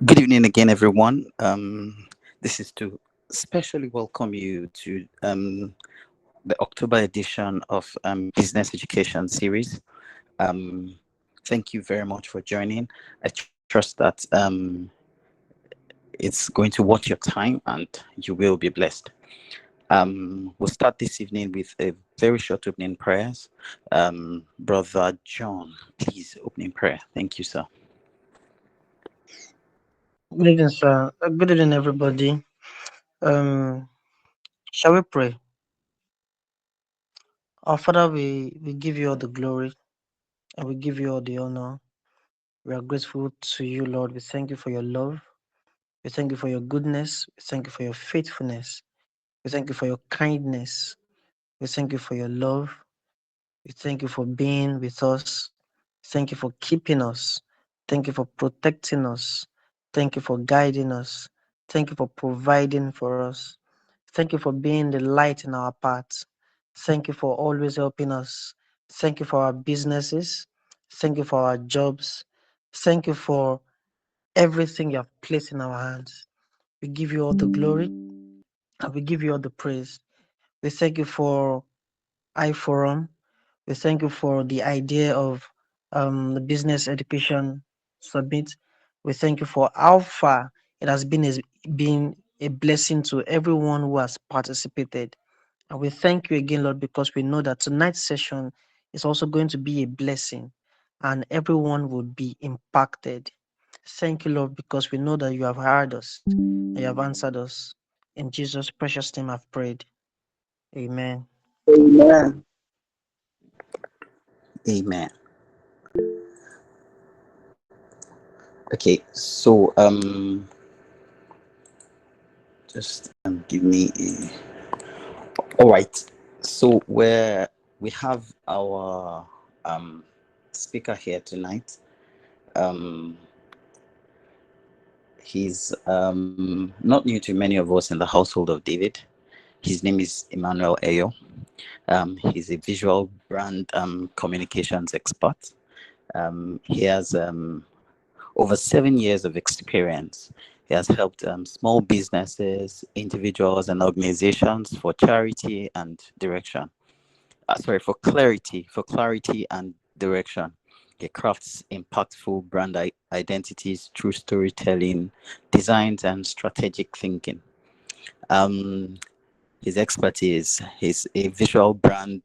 Good evening again, everyone. This is to specially welcome you to the October edition of Business Education Series. Um, Thank you very much for joining. I trust that it's going to worth your time and you will be blessed. We'll start this evening with a very short opening prayers. Brother John, please opening prayer. Thank you, sir. Good evening, sir. Good evening, everybody. Um, shall we pray? Our Father, we give you all the glory and we give you all the honor. We are grateful to you, Lord. We thank you for your love. We thank you for your goodness. We thank you for your faithfulness. We thank you for your kindness. We thank you for your love. We thank you for being with us. Thank you for keeping us. Thank you for protecting us. Thank you for guiding us. Thank you for providing for us. Thank you for being the light in our path. Thank you for always helping us. Thank you for our businesses. Thank you for our jobs. Thank you for everything you have placed in our hands. We give you all the glory and we give you all the praise. We thank you for iForum. We thank you for the idea of the Business Education Summit. We thank you for how far it has been a blessing to everyone who has participated. And we thank you again, Lord, because we know that tonight's session is also going to be a blessing and everyone will be impacted. Thank you, Lord, because we know that you have heard us and you have answered us. In Jesus' precious name I've prayed. Amen. Amen. Amen. Okay, so just give me a. All right. So we have our speaker here tonight. Um, he's not new to many of us in the household of David. His name is Emmanuel Ayo. He's a visual brand communications expert. He has over 7 years of experience. He has helped small businesses, individuals, and organizations for charity and direction. For clarity and direction. He crafts impactful brand identities through storytelling, designs, and strategic thinking. Um, his expertise is visual branding,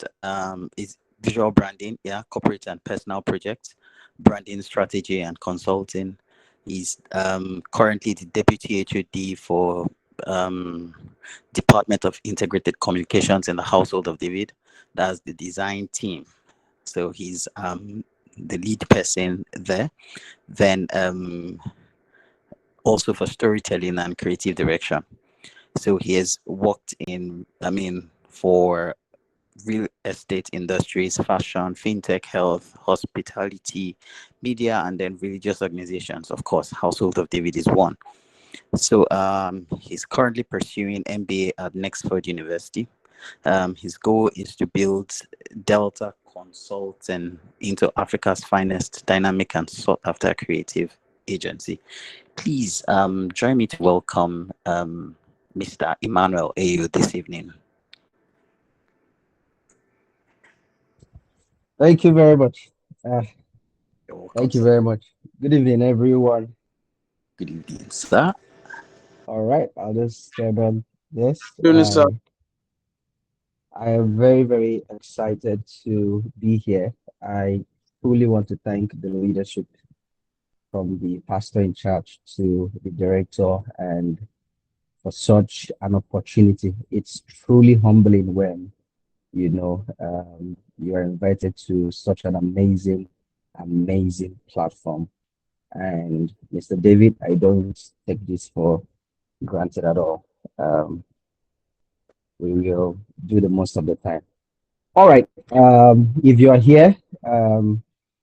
yeah, corporate and personal projects, branding strategy and consulting. He's currently the deputy HOD for um, Department of Integrated Communications in the household of David. That's the design team. So he's the lead person there. Then also for storytelling and creative direction. So he has worked for real estate industries, fashion, fintech, health, hospitality, media, and then religious organizations. Of course, Household of David is one. So he's currently pursuing MBA at Nexford University. His goal is to build Delta Consulting into Africa's finest dynamic and sought after creative agency. Please join me to welcome Mr. Emmanuel Ayo this evening. Thank you very much. Uh, You're welcome, Thank you sir. very much. Good evening, everyone. Good evening, sir. All right, I'll just step on this. Good evening, sir. I am very, very excited to be here. I truly want to thank the leadership from the pastor in charge to the director and for such an opportunity. It's truly humbling when you are invited to such an amazing, amazing platform. And Mr. David, I don't take this for granted at all. Um, we will do the most of the time. All right. If you are here,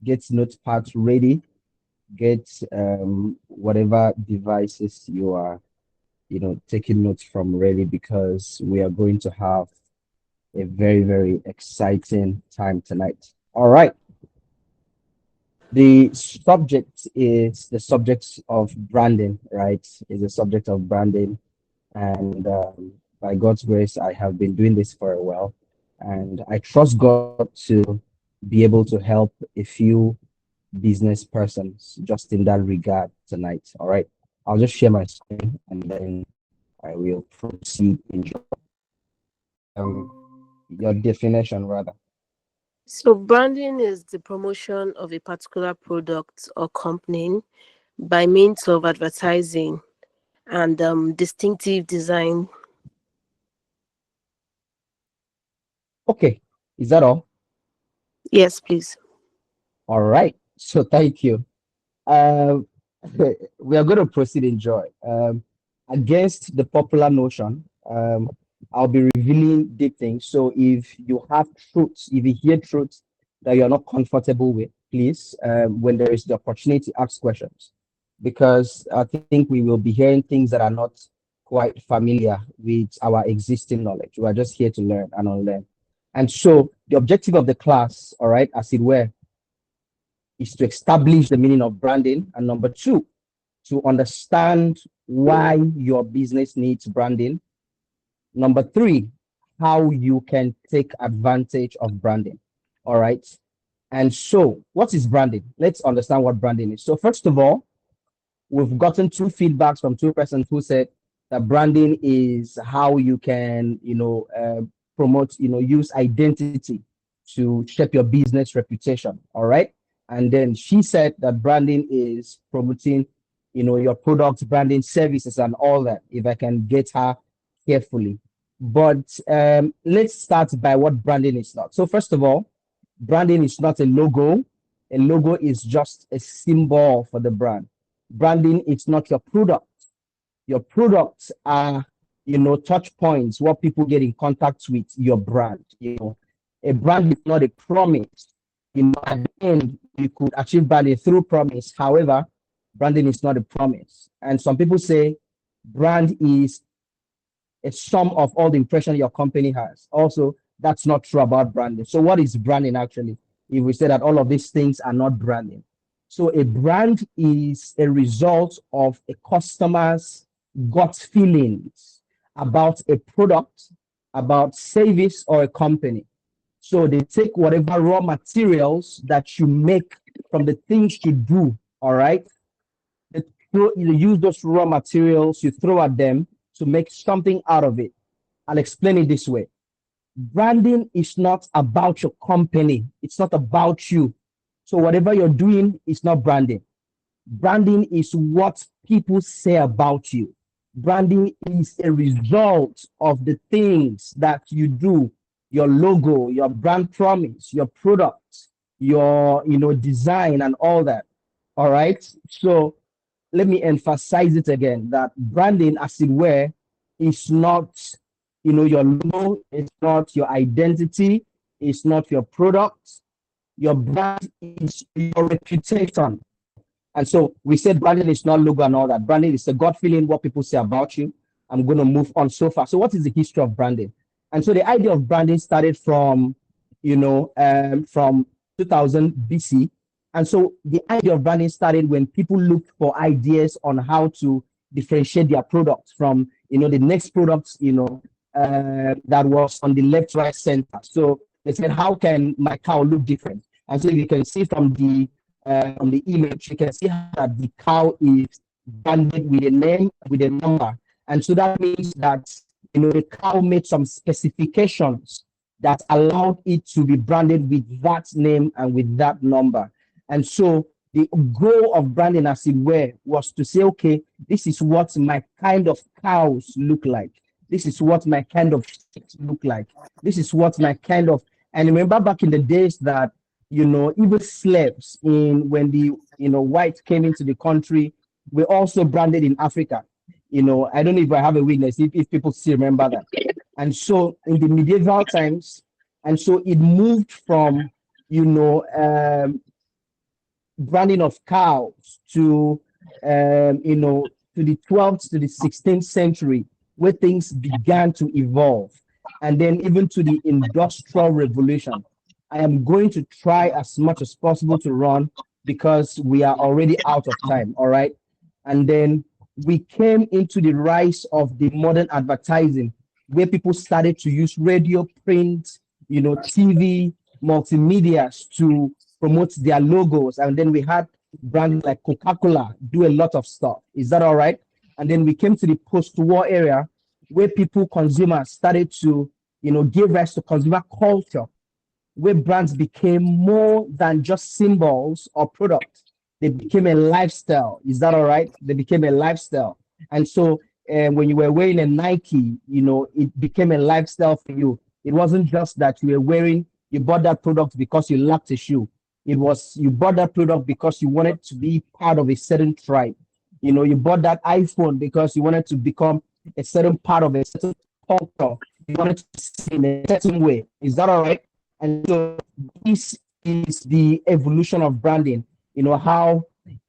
get notepads ready. Get whatever devices you are, taking notes from ready because we are going to have a very, very exciting time tonight. All right. The subject is the subject of branding, right? Is the subject of branding. And by God's grace, I have been doing this for a while. And I trust God to be able to help a few business persons just in that regard tonight. All right. I'll just share my screen and then I will proceed in your definition rather. So, branding is the promotion of a particular product or company by means of advertising and distinctive design. Okay. Is that all? Yes, please. All right. So thank you. Um, we are going to proceed in joy. Against the popular notion, I'll be revealing deep things. So if you have truths, if you hear truths that you're not comfortable with, please, when there is the opportunity, ask questions. Because I think we will be hearing things that are not quite familiar with our existing knowledge. We are just here to learn and unlearn. And so the objective of the class, all right, as it were, is to establish the meaning of branding. And number two, to understand why your business needs branding. Number three, how you can take advantage of branding. All right. And so, what is branding? Let's understand what branding is. So, first of all, we've gotten two feedbacks from two persons who said that branding is how you can, promote, use identity to shape your business reputation. All right. And then she said that branding is promoting, your products, branding services, and all that. If I can get her carefully. But let's start by what branding is not. So, first of all, branding is not a logo. A logo is just a symbol for the brand. Branding is not your product. Your products are, touch points, what people get in contact with your brand. A brand is not a promise. At the end, you could achieve branding through promise. However, branding is not a promise. And some people say brand is a sum of all the impression your company has. Also, that's not true about branding. So, what is branding actually? If we say that all of these things are not branding. So, a brand is a result of a customer's gut feelings about a product, about service, or a company. So, they take whatever raw materials that you make from the things you do, all right? You use those raw materials, you throw at them to make something out of it. I'll explain it this way. Branding is not about your company, it's not about you. So, whatever you're doing is not branding. Branding is what people say about you. Branding is a result of the things that you do, your logo, your brand promise, your product, your design and all that. All right. So let me emphasize it again that branding, as it were, is not your logo, it's not your identity, it's not your product. Your brand is your reputation. And so we said branding is not logo and all that. Branding is a gut feeling, what people say about you. I'm going to move on so far. So what is the history of branding? And so the idea of branding started from 2000 BC. And so the idea of branding started when people looked for ideas on how to differentiate their products from, the next products, that was on the left, right, center. So they said, how can my cow look different? And so you can see from the image, you can see how that the cow is branded with a name, with a number. And so that means that the cow made some specifications that allowed it to be branded with that name and with that number. And so the goal of branding, as it were, was to say, okay, this is what my kind of cows look like. This is what my kind of sheep look like. This is what my kind of. And remember back in the days that even slaves in when the whites came into the country were also branded in Africa. I don't know if I have a witness if people still remember that. And so in the medieval times, and so it moved from branding of cows to the 12th to the 16th century, where things began to evolve, and then even to the Industrial Revolution. I am going to try as much as possible to run because we are already out of time. All right. And then we came into the rise of the modern advertising, where people started to use radio, print, TV, multimedia to promote their logos. And then we had brands like Coca-Cola do a lot of stuff. Is that all right? And then we came to the post-war era, where people, consumers, started to, give rise to consumer culture, where brands became more than just symbols or products. They became a lifestyle. Is that all right? They became a lifestyle. And so when you were wearing a Nike, it became a lifestyle for you. It wasn't just that you bought that product because you lacked a shoe. It was, you bought that product because you wanted to be part of a certain tribe. You bought that iPhone because you wanted to become a certain part of a certain culture. You wanted to see in a certain way. Is that all right? And so this is the evolution of branding, how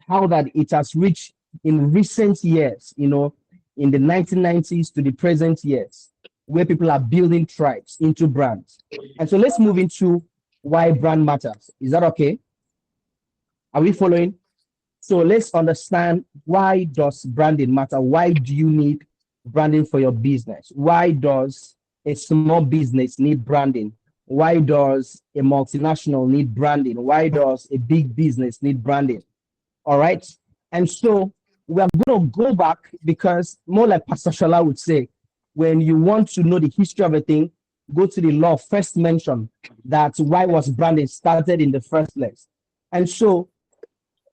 that it has reached in recent years, in the 1990s to the present years, where people are building tribes into brands. And so let's move into why brand matters. Is that okay? Are we following? So let's understand, why does branding matter? Why do you need branding for your business? Why does a small business need branding? Why does a multinational need branding? Why does a big business need branding? All right. And so we are going to go back, because more like Pastor Shola would say, when you want to know the history of a thing, go to the law of first mention, that why was branding started in the first place. And so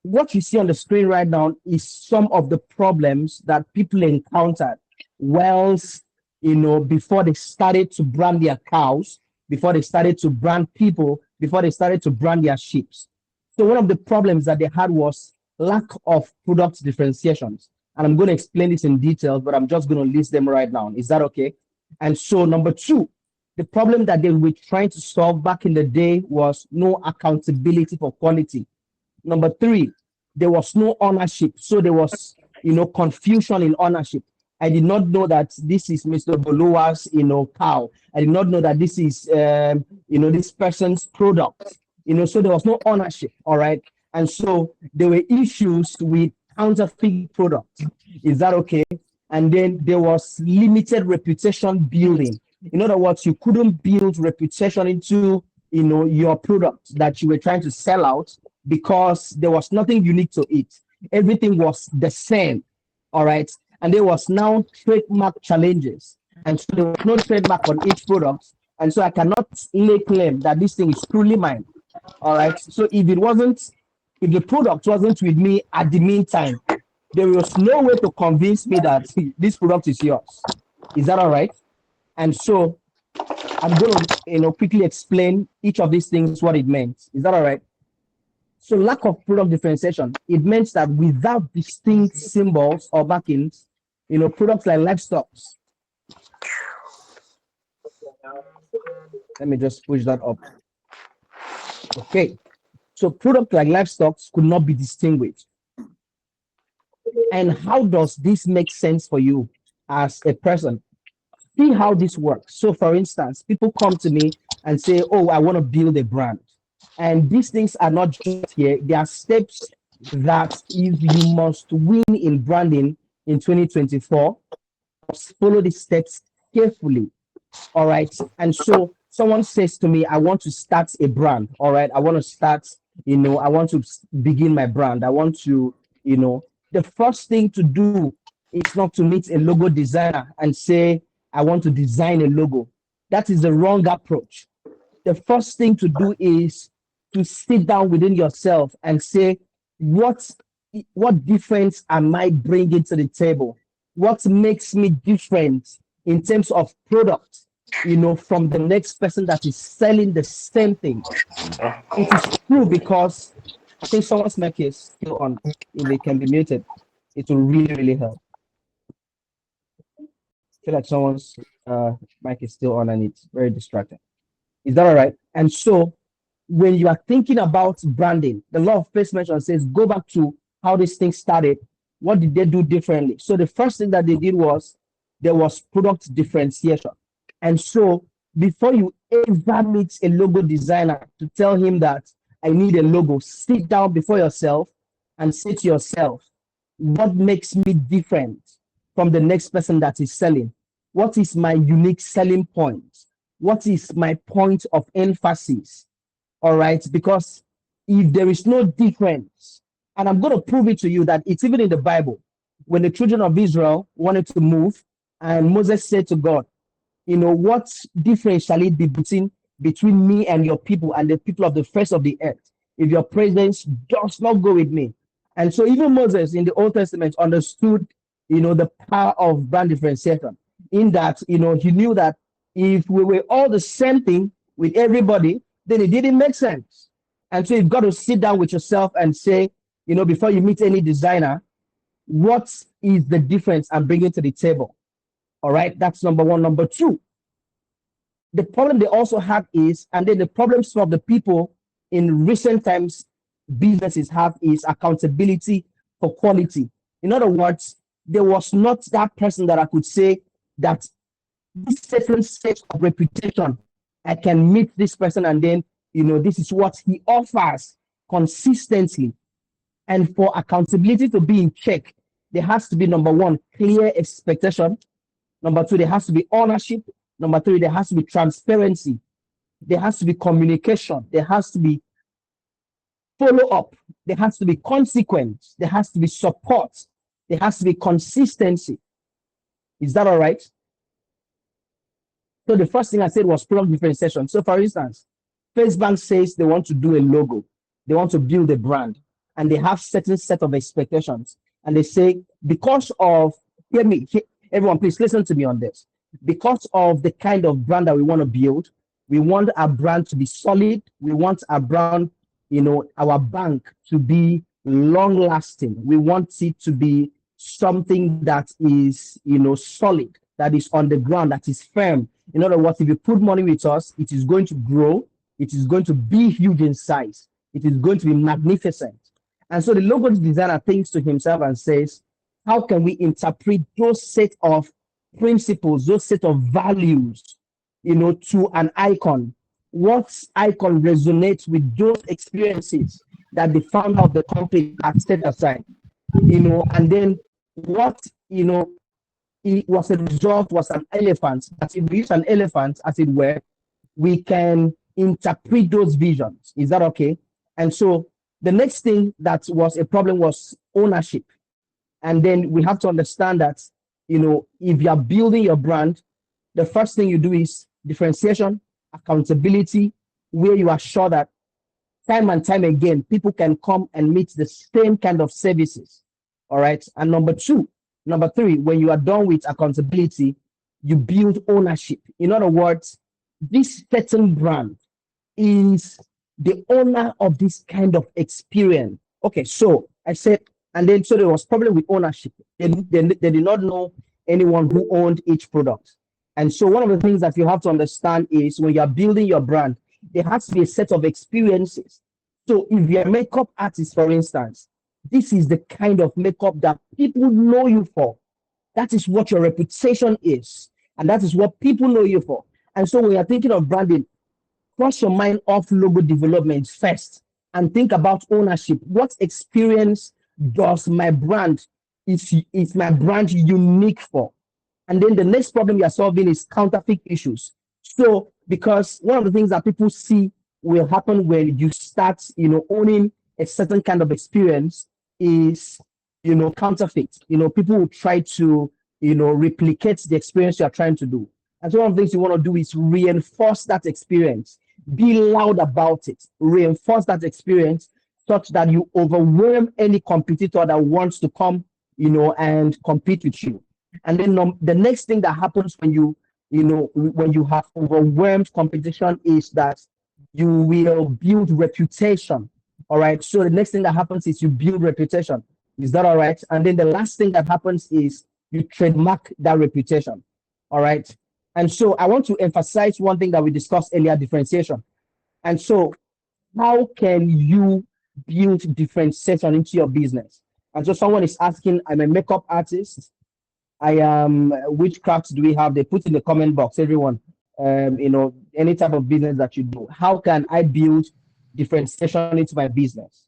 what you see on the screen right now is some of the problems that people encountered whilst, before they started to brand their cows, before they started to brand people, before they started to brand their sheep. So one of the problems that they had was lack of product differentiations. And I'm going to explain this in detail, but I'm just going to list them right now. Is that okay? And so number two, the problem that they were trying to solve back in the day was no accountability for quality. Number three, there was no ownership. So there was, confusion in ownership. I did not know that this is Mr. Boluwa's, cow. I did not know that this is, this person's product. So there was no ownership. All right. And so there were issues with counterfeit products. Is that okay? And then there was limited reputation building. In other words, you couldn't build reputation into, your product that you were trying to sell out, because there was nothing unique to it. Everything was the same. All right. And there was now trademark challenges. And so there was no trademark on each product. And so I cannot lay claim that this thing is truly mine. All right. So if the product wasn't with me at the meantime, there was no way to convince me that this product is yours. Is that all right? And so I'm going to, quickly explain each of these things, what it meant. Is that all right? So lack of product differentiation, it means that without distinct symbols or markings, products like livestock. Let me just push that up. Okay. So products like livestock could not be distinguished. And how does this make sense for you as a person? See how this works. So for instance, people come to me and say, oh, I want to build a brand. And these things are not just here. They are steps that if you must win in branding in 2024, follow the steps carefully. All right. And so someone says to me, I want to start a brand. All right. I want to start, I want to begin my brand. I want to, the first thing to do is not to meet a logo designer and say, I want to design a logo. That is the wrong approach. The first thing to do is to sit down within yourself and say, what difference am I bringing to the table? What makes me different in terms of product, from the next person that is selling the same thing? It is true, because I think someone's mic is still on. If it can be muted, it will really, really help. I feel like someone's mic is still on and it's very distracting. Is that all right? And so when you are thinking about branding, the law of first mention says, go back to how this thing started. What did they do differently? So the first thing that they did was there was product differentiation. And so before you ever meet a logo designer to tell him that I need a logo. Sit down before yourself and say to yourself, what makes me different from the next person that is selling? What is my unique selling point? What is my point of emphasis? All right, because if there is no difference, and I'm going to prove it to you that it's even in the Bible, when the children of Israel wanted to move, and Moses said to God, what difference shall it be between me and your people and the people of the face of the earth if your presence does not go with me? And so even Moses in the Old Testament understood, the power of brand differentiation, in that, he knew that if we were all the same thing with everybody, then it didn't make sense. And so you've got to sit down with yourself and say, before you meet any designer, what is the difference I'm bringing to the table? All right, that's number one. Number two, the problem they also have is, and then the problems of the people in recent times businesses have, is accountability for quality. In other words, there was not that person that I could say that this certain set of reputation, I can meet this person and then, this is what he offers consistently. And for accountability to be in check, there has to be, number one, clear expectation. Number two, there has to be ownership. Number three, there has to be transparency. There has to be communication. There has to be follow up. There has to be consequence. There has to be support. There has to be consistency. Is that all right? So the first thing I said was product differentiation. So for instance, First Bank says they want to do a logo. They want to build a brand. And they have certain set of expectations. And they say, because of, everyone, please listen to me on this. Because of the kind of brand that we want to build, we want our brand to be solid. We want our brand, our bank to be long lasting. We want it to be something that is, solid, that is on the ground, that is firm. In other words, if you put money with us, it is going to grow. It is going to be huge in size. It is going to be magnificent. And so the logo designer thinks to himself and says, how can we interpret those set of principles, those set of values, to an icon? What icon resonates with those experiences that the founder of the company had set aside? And then what, it was a result was an elephant. That if we use an elephant, as it were, we can interpret those visions. Is that okay? And so the next thing that was a problem was ownership. And then we have to understand that, if you are building your brand, the first thing you do is differentiation, accountability, where you are sure that time and time again, people can come and meet the same kind of services. All right. And number three, when you are done with accountability, you build ownership. In other words, this certain brand is the owner of this kind of experience. Okay, so I said, and then so there was problem with ownership. They did not know anyone who owned each product. And so one of the things that you have to understand is when you're building your brand, there has to be a set of experiences. So if you're a makeup artist, for instance, this is the kind of makeup that people know you for. That is what your reputation is. And that is what people know you for. And so when you're thinking of branding, cross your mind off logo development first and think about ownership. What experience does my brand, is my brand unique for? And then the next problem you're solving is counterfeit issues. So, because one of the things that people see will happen when you start, owning a certain kind of experience is, counterfeit. People will try to, replicate the experience you're trying to do. And so one of the things you want to do is reinforce that experience. Be loud about it. Reinforce that experience such that you overwhelm any competitor that wants to come, and compete with you. And then the next thing that happens when when you have overwhelmed competition is that you will build reputation. All right. So the next thing that happens is you build reputation. Is that all right? And then the last thing that happens is you trademark that reputation. All right. And so I want to emphasize one thing that we discussed earlier, differentiation. And so how can you build differentiation into your business? And so someone is asking, I'm a makeup artist. I am, which crafts do we have? They put in the comment box, everyone, any type of business that you do. How can I build differentiation into my business.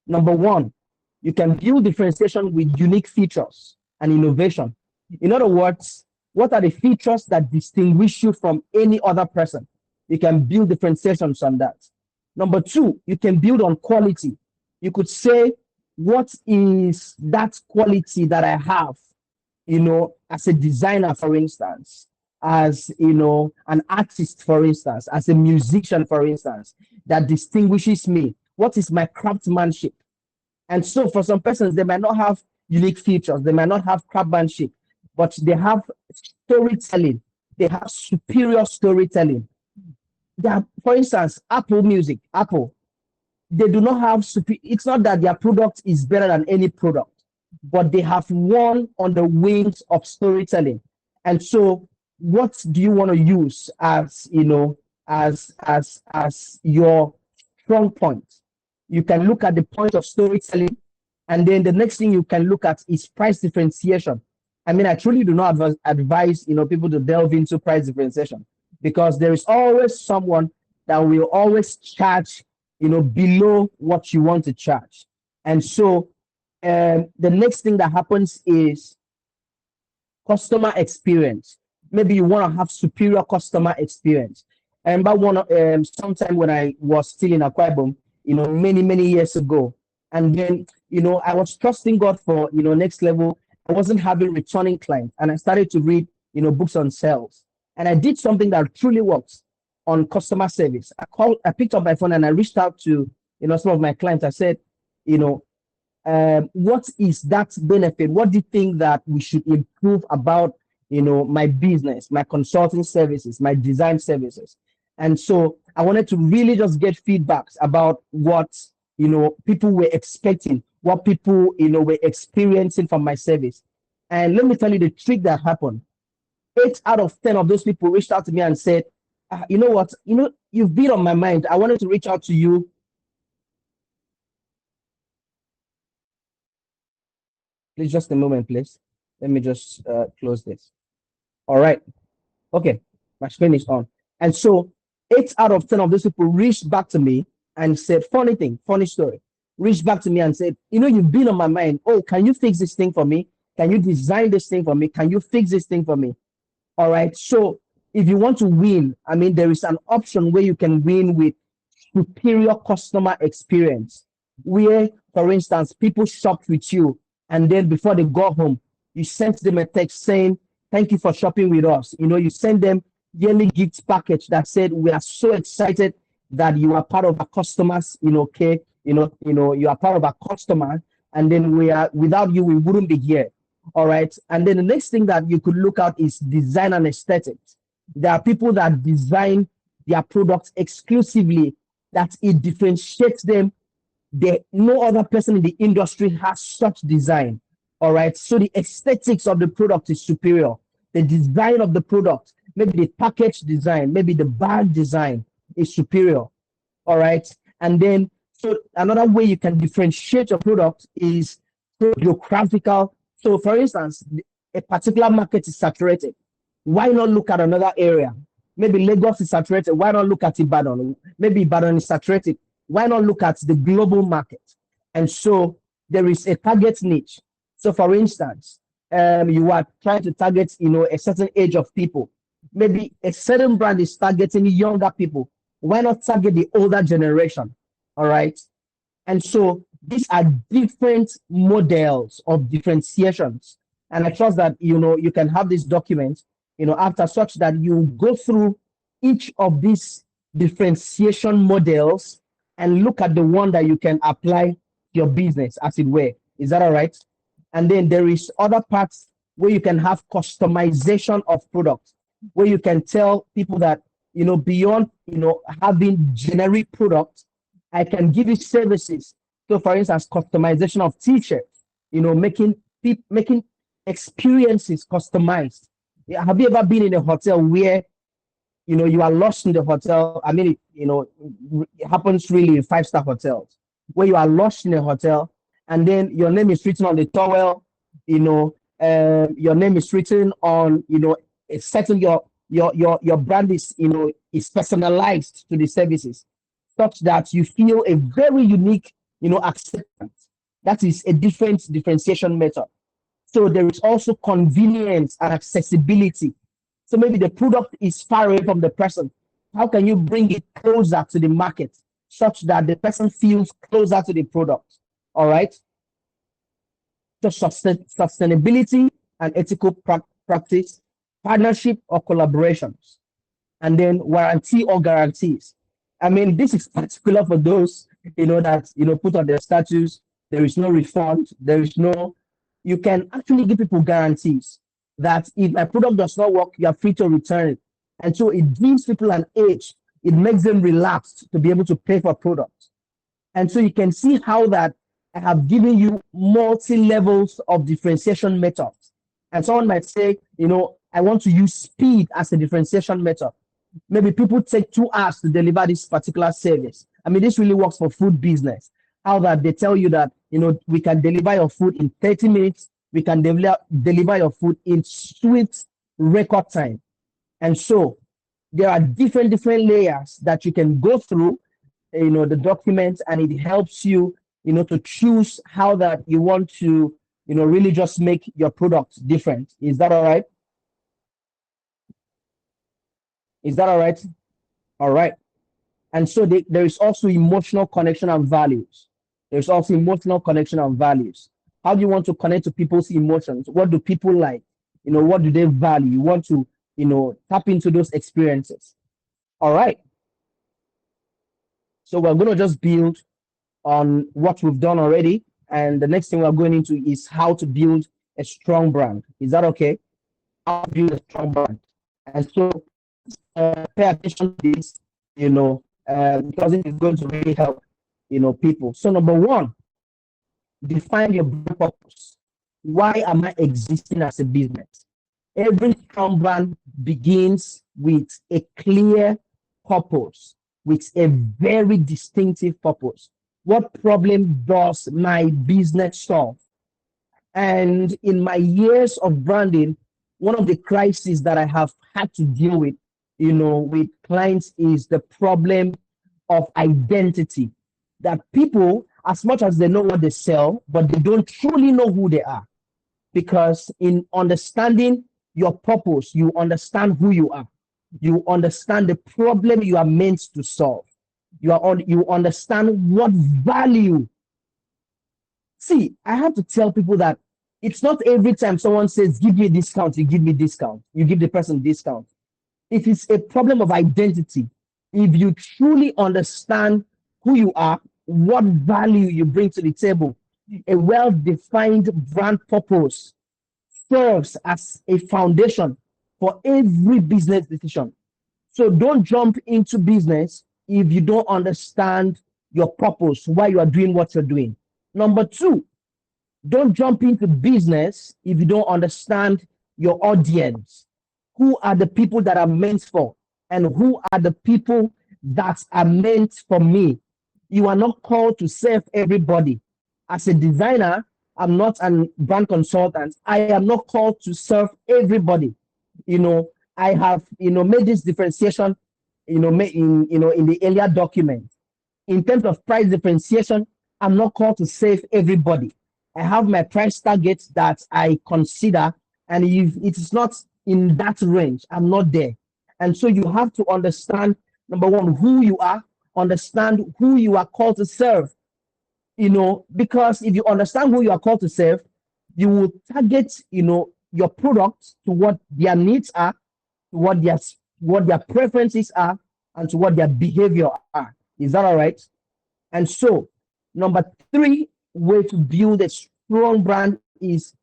Number one, you can build differentiation with unique features and innovation. In other words, what are the features that distinguish you from any other person? You can build differentiations on that. Number two, you can build on quality. You could say, what is that quality that I have, as a designer, for instance, as, an artist, for instance, as a musician, for instance, that distinguishes me? What is my craftsmanship? And so for some persons, they might not have unique features, they might not have craftsmanship, but they have storytelling. They have superior storytelling. For instance, Apple Music, Apple, they do not have it's not that their product is better than any product, but they have won on the wings of storytelling. And so what do you want to use as, as your strong point? You can look at the point of storytelling, and then the next thing you can look at is price differentiation. I mean, I truly do not advise, people to delve into price differentiation, because there is always someone that will always charge, below what you want to charge. And so the next thing that happens is customer experience. Maybe you want to have superior customer experience. I remember sometime when I was still in Akwa Ibom, many years ago, and then I was trusting God for next level. I wasn't having returning clients, and I started to read books on sales, and I did something that truly works on customer service. I picked up my phone and I reached out to some of my clients. I said, what is that benefit? What do you think that we should improve about my business, my consulting services, my design services? And so I wanted to really just get feedbacks about what people were expecting, what people were experiencing from my service. And let me tell you the trick that happened. 8 out of 10 of those people reached out to me and said, you know what, you've been on my mind. I wanted to reach out to you. Please, just a moment, please. Let me just close this. All right. Okay. My screen is on. And so 8 out of 10 of those people reached back to me and said, funny story. Reached back to me and said, you've been on my mind. Oh, can you fix this thing for me? Can you design this thing for me? Can you fix this thing for me? All right. So if you want to win, I mean, there is an option where you can win with superior customer experience, where, for instance, people shopped with you, and then before they go home, you sent them a text saying, thank you for shopping with us. You send them yearly gift package that said, we are so excited that you are part of our customers, care. You are part of our customer, and then without you, we wouldn't be here. All right. And then the next thing that you could look at is design and aesthetics. There are people that design their products exclusively, that it differentiates them. No other person in the industry has such design. All right. So the aesthetics of the product is superior. The design of the product, maybe the package design, maybe the bag design is superior. All right. And then, so another way you can differentiate your product is through geographical. So for instance, a particular market is saturated. Why not look at another area? Maybe Lagos is saturated. Why not look at Ibadan? Maybe Ibadan is saturated. Why not look at the global market? And so there is a target niche. So for instance, you are trying to target, a certain age of people. Maybe a certain brand is targeting younger people. Why not target the older generation? All right. And so these are different models of differentiations. And I trust that, you can have this document, after such that you go through each of these differentiation models and look at the one that you can apply to your business, as it were. Is that all right? And then there is other parts where you can have customization of products, where you can tell people that, beyond, having generic products, I can give you services. So for instance, customization of t-shirts, making experiences customized. Have you ever been in a hotel where, you are lost in the hotel? I mean, it happens really in 5-star hotels, where you are lost in a hotel, and then your name is written on the towel, your name is written on, it's certain your brand is, is personalized to the services. such that you feel a very unique, acceptance. That is a different differentiation method. So there is also convenience and accessibility. So maybe the product is far away from the person. How can you bring it closer to the market such that the person feels closer to the product? All right. So sustainability and ethical practice, partnership or collaborations, and then warranty or guarantees. I mean, this is particular for those, that, put on their status, there is no refund, there is no, you can actually give people guarantees that if my product does not work, you are free to return it. And so it gives people an edge. It makes them relaxed to be able to pay for products. And so you can see how that I have given you multi levels of differentiation methods. And someone might say, I want to use speed as a differentiation method. Maybe people take 2 hours to deliver this particular service. I mean, this really works for food business. How that they tell you that, we can deliver your food in 30 minutes. We can deliver your food in swift record time. And so there are different layers that you can go through, the document, and it helps you, to choose how that you want to, really just make your product different. Is that all right? Is that all right? All right. And so there is also emotional connection and values. There's also emotional connection and values. How do you want to connect to people's emotions? What do people like? What do they value? You want to, tap into those experiences. All right. So we're going to just build on what we've done already. And the next thing we're going into is how to build a strong brand. Is that okay? How to build a strong brand. And so pay attention to this, because it is going to really help, people. So number one, define your brand purpose. Why am I existing as a business? Every strong brand begins with a clear purpose, with a very distinctive purpose. What problem does my business solve? And in my years of branding, one of the crises that I have had to deal with, with clients is the problem of identity. That people, as much as they know what they sell, but they don't truly know who they are. Because in understanding your purpose, you understand who you are. You understand the problem you are meant to solve. You understand what value. See, I have to tell people that it's not every time someone says, give me a discount, you give me discount. You give the person discount. If it's a problem of identity, if you truly understand who you are, what value you bring to the table, a well-defined brand purpose serves as a foundation for every business decision. So don't jump into business if you don't understand your purpose, why you are doing what you're doing. Number two, don't jump into business if you don't understand your audience. Who are the people that are meant for, and who are the people that are meant for me? You are not called to serve everybody. As a designer, I'm not a brand consultant. I am not called to serve everybody. I have, made this differentiation, in the earlier document. In terms of price differentiation, I'm not called to save everybody. I have my price targets that I consider, and if it is not in that range, I'm not there. And so you have to understand, number one, who you are, understand who you are called to serve. Because if you understand who you are called to serve, you will target, your product to what their needs are, to what their preferences are, and to what their behavior are. Is that all right? And so, number three way to build a strong brand is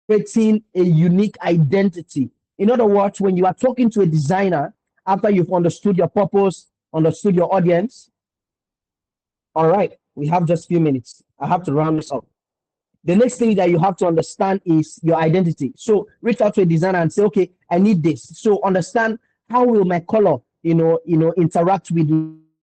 creating a unique identity. In other words, when you are talking to a designer, after you've understood your purpose, understood your audience, all right, we have just a few minutes. I have to round this up. The next thing that you have to understand is your identity. So reach out to a designer and say, okay, I need this. So understand, how will my color, interact with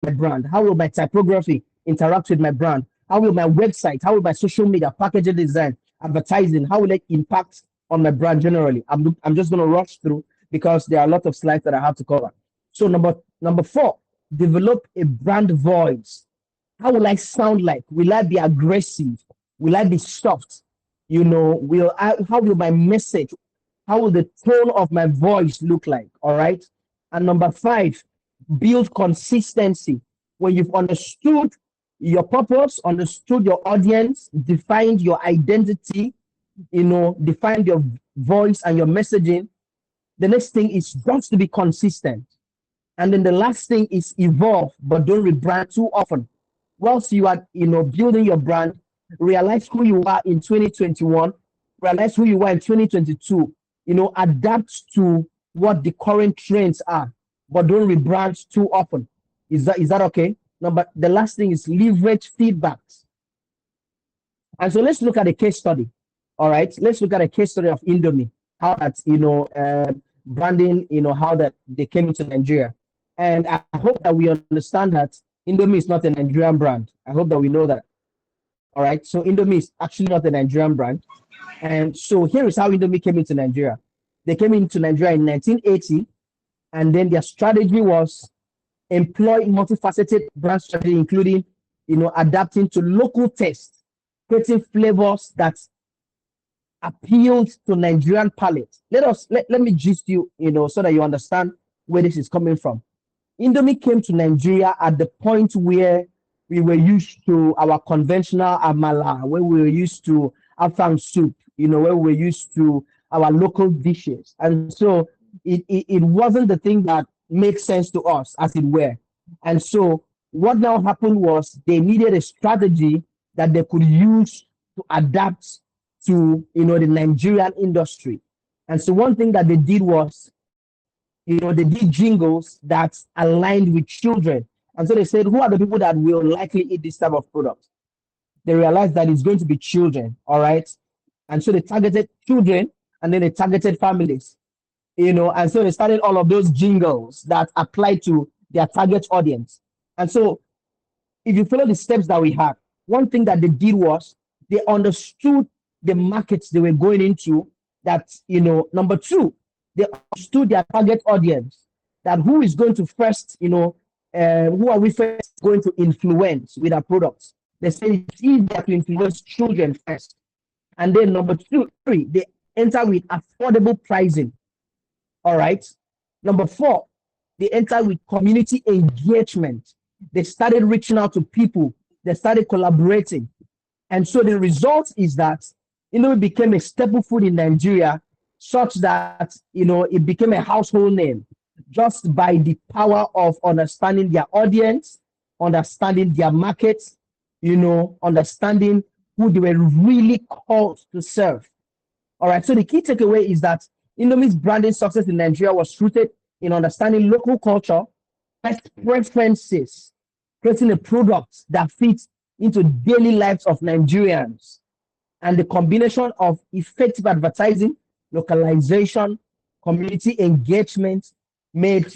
my brand? How will my typography interact with my brand? How will my website, how will my social media, packaging design, advertising, how will it impact on my brand generally? I'm just going to rush through because there are a lot of slides that I have to cover. So number four, develop a brand voice. How will I sound like? Will I be aggressive? Will I be soft? How will my message, how will the tone of my voice look like? All right. And number five, build consistency. When you've understood your purpose, understood your audience, defined your identity, defined your voice and your messaging, the next thing is just to be consistent. And then the last thing is evolve, but don't rebrand too often. Whilst you are, building your brand, realize who you are in 2021, realize who you are in 2022, adapt to what the current trends are, but don't rebrand too often. Is that okay? Number the last thing is leverage feedbacks. And so let's look at a case study. All right, let's look at a case study of Indomie. How that branding, how that they came into Nigeria. And I hope that we understand that Indomie is not a Nigerian brand. I hope that we know that. All right, so Indomie is actually not a Nigerian brand. And so here is how Indomie came into Nigeria. They came into Nigeria in 1980, and then their strategy was employ multifaceted brand strategy, including adapting to local tastes, creating flavors that appealed to Nigerian palate. Let me gist you, so that you understand where this is coming from. Indomie came to Nigeria at the point where we were used to our conventional amala, where we were used to afang soup, where we were used to our local dishes. And so it wasn't the thing that made sense to us, as it were. And so what now happened was they needed a strategy that they could use to adapt to the Nigerian industry. And so one thing that they did was they did jingles that aligned with children. And so they said, who are the people that will likely eat this type of product? They realized that it's going to be children. All right. And so they targeted children, and then they targeted families, and so they started all of those jingles that applied to their target audience. And so if you follow the steps that we had, one thing that they did was they understood the markets they were going into. That, number two, they understood their target audience, that who is going to first, who are we first going to influence with our products. They say it's easier to influence children first. And then number three, they enter with affordable pricing. All right. Number four, they enter with community engagement. They started reaching out to people. They started collaborating. And so the result is that, it became a staple food in Nigeria, such that, it became a household name just by the power of understanding their audience, understanding their markets, understanding who they were really called to serve. All right. So the key takeaway is that Indomie's branding success in Nigeria was rooted in understanding local culture, preferences, creating a product that fits into daily lives of Nigerians, and the combination of effective advertising, localization, community engagement made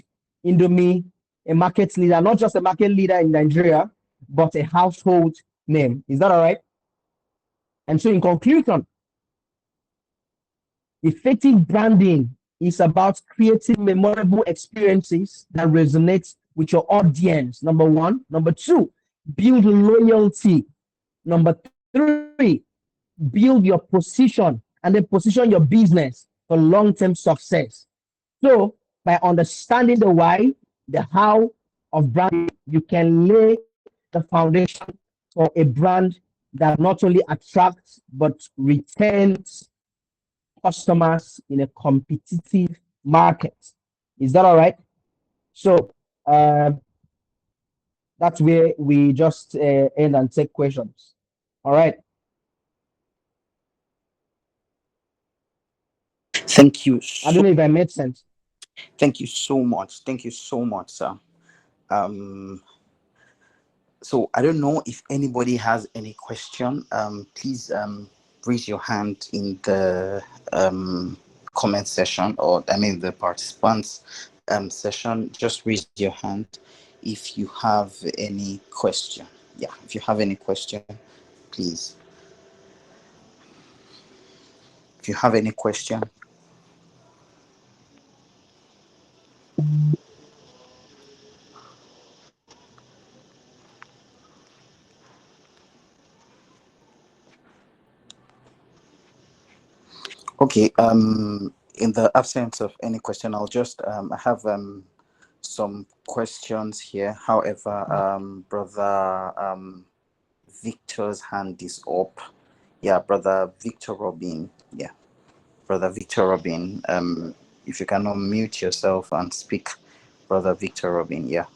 Indomie a market leader, not just a market leader in Nigeria, but a household name. Is that all right? And so, in conclusion, effective branding is about creating memorable experiences that resonate with your audience. Number one. Number two, build loyalty. Number three, build your position, and then position your business for long-term success. So, by understanding the why, the how of branding, you can lay the foundation for a brand that not only attracts but retains customers in a competitive market. Is that all right? So that's where we just end and take questions. All right. Thank you I don't so know if I made sense. thank you so much. Thank you so much, sir. Um, so I don't know if anybody has any question. Please raise your hand in the comment session, or I mean the participants session. Just raise your hand if you have any question. Yeah, if you have any question, please. If you have any question. Okay. In the absence of any question, I'll just I have some questions here. However, brother Victor's hand is up. Yeah, brother Victor Robin. Yeah, brother Victor Robin. If you can unmute yourself and speak, brother Victor Robin. Yeah.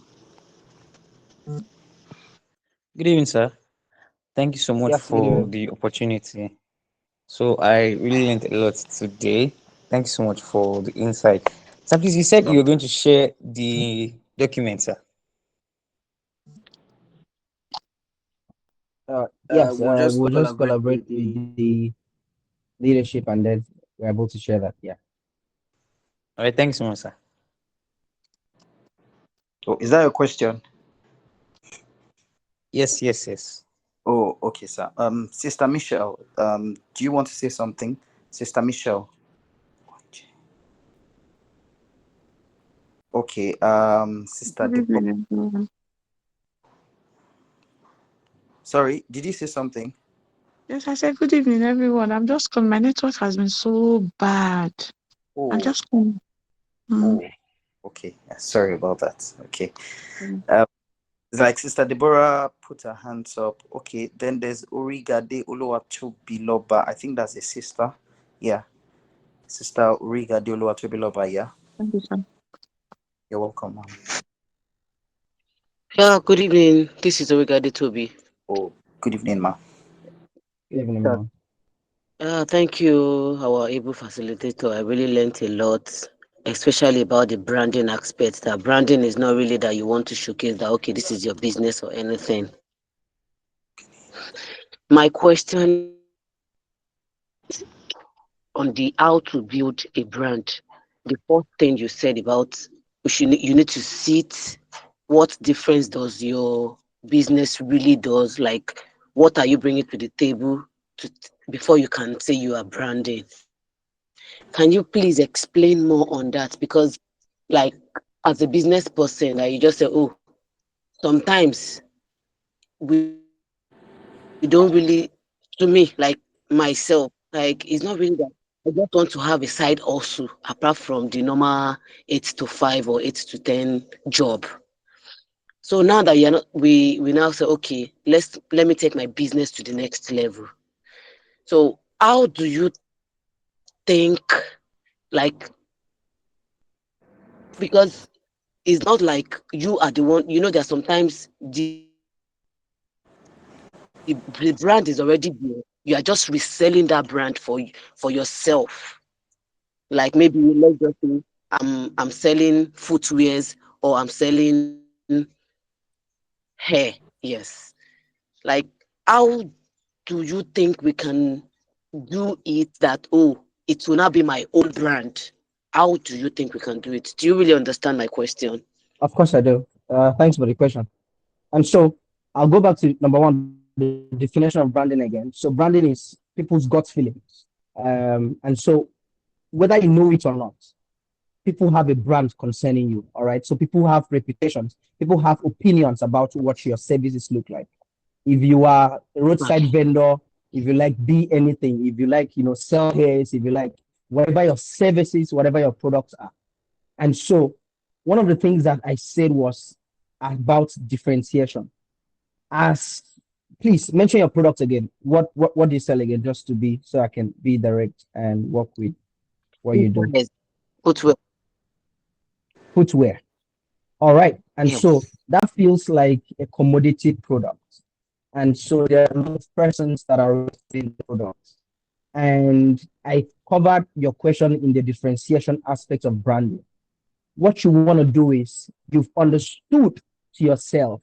Good evening, sir. Thank you so much Yeah, good for evening. the opportunity. So I really learned a lot today. Thank you so much for the insight. So please, you said you were going to share the document, sir. Yes, We'll just we'll just collaborate collaborate with with the. the leadership and then we're able to share that. Yeah. All right, thanks so much, sir. Oh, is that a question? Yes, yes, yes. Oh, okay, sir. Sister Michelle. Do you want to say something, Sister Michelle? Okay. Sister Good Deborah. evening, everyone. Sorry, did you say something? Yes, I said good evening, everyone. I'm just calling. My network has been so bad. I'm Oh, just calling. Mm. oh, okay. Sorry about that. Okay. Mm. Um, it's like Sister Deborah put her hands up. Okay. Then there's Origade Oluwatobiloba. I think that's a sister. Yeah. Sister Origade Oluwatobiloba. Yeah. Thank you, sir. You're welcome, ma'am. Yeah, good evening. This is Origade Toby. Oh, good evening, ma'am. Good evening, Sir. ma'am. Thank you, our able facilitator. I really learned a lot, especially about the branding aspect. That branding is not really that you want to showcase that, okay, this is your business or anything. My question is on the how to build a brand. The first thing you said about you need to see it. What difference does your business really does? Like, what are you bringing to the table to, before you can say you are branding? Can you please explain more on that? Because, like, as a business person, like you just say, oh, sometimes we don't really, to me, like myself, like it's not really that. I just want to have a side also apart from the normal 8 to 5 or 8 to 10 job. So now that you're not, we now say, okay, let me take my business to the next level. So how do you think, like, because it's not like you are the one, there's sometimes the brand is already there. You are just reselling that brand for yourself. Like maybe let's just say I'm selling footwears or I'm selling hair. Yes. Like, how do you think we can do it that, oh, it will not be my own brand? How do you think we can do it? Do you really understand my question? Of course I do. Thanks for the question. And so I'll go back to number one, the definition of branding again. So branding is people's gut feelings. And so whether you know it or not, people have a brand concerning you. All right. So people have reputations, people have opinions about what your services look like. If you are a roadside Okay. vendor, if you like be anything, if you like, sell hairs, if you like whatever your services, whatever your products are. And so one of the things that I said was about differentiation. As please mention your product again. What do you sell again? Just to be so I can be direct and work with what you do. Yes. Footwear. Footwear. All right. And so Yes. that feels like a commodity product. And so there are a lot of persons that are selling the product. And I covered your question in the differentiation aspect of branding. What you want to do is you've understood to yourself